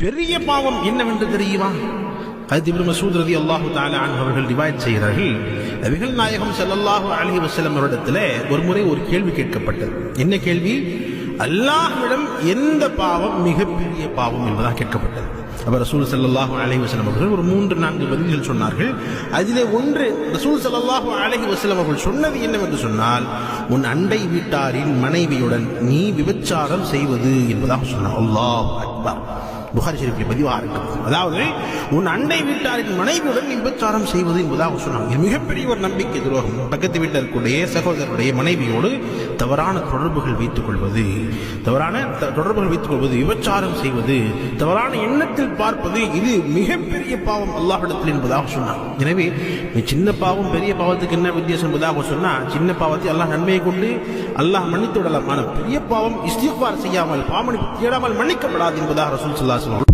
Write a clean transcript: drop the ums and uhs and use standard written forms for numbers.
பெரிய பாவம் என்னவென்று தெரியுமா? ஹஜ்ரத் இப்னு மஸ்ஊத் ரலியல்லாஹு தஆலா அன்ஹு அவர்கள் ரிவாயத் செய்கிறார்கள், நபிகள் நாயகம் ஸல்லல்லாஹு அலைஹி வஸல்லம் அவரிடத்தில் ஒரு முறை ஒரு கேள்வி கேட்கப்பட்டது. என்ன கேள்வி? அல்லாஹ்விடம் எந்த பாவம் மிகப்பெரிய பாவம் என்பதாக கேட்கப்பட்டது. அப்ப ரசூல் ஸல்லல்லாஹு அலைஹி வஸல்லம் அவர்கள் ஒரு 3-4 பதில்கள் சொன்னார்கள். அதிலே ஒன்று ரசூல் ஸல்லல்லாஹு அலைஹி வஸல்லம் அவர்கள் சொன்னது என்னவென்று சொன்னால், உன் அண்டை வீட்டாரின் மனைவியுடன் நீ விபச்சாரம் செய்வது என்பதாக சொன்னார். அல்லாஹு அக்பர். புகாரி ஷரீஃபில் பதிவாக இருக்கிறது. அதாவது உன் அண்டை வீட்டாரின் மனைவியுடன் விபச்சாரம் செய்வது என்பதாக சொன்னாங்க. இது மிகப்பெரிய ஒரு நம்பிக்கை துரோகம். பக்கத்து வீட்டில் இருக்கக்கூடிய சகோதரருடைய மனைவியோடு தவறான தொடர்புகள் வைத்துக் கொள்வது, விபச்சாரம் செய்வது, தவறான எண்ணத்தில் பார்ப்பது, இது மிகப்பெரிய பாவம் அல்லாஹ்விடத்தில் என்பதாக சொன்னார். எனவே சின்ன பாவம் பெரிய பாவத்துக்கு என்ன வித்தியாசம் என்பதாக சொன்னா, சின்ன பாவத்தை அல்லாஹ் நன்மையை கொண்டு அல்லாஹ் மன்னித்து விடலாம். ஆனால் பெரிய பாவம் இஸ்திக்பார் செய்யாமல் பாவமன்னிப்பு தேடாமல் மன்னிக்கப்படாது என்பதாக ரசூல் ஸல்லல்லாஹு அலைஹி வஸல்லம்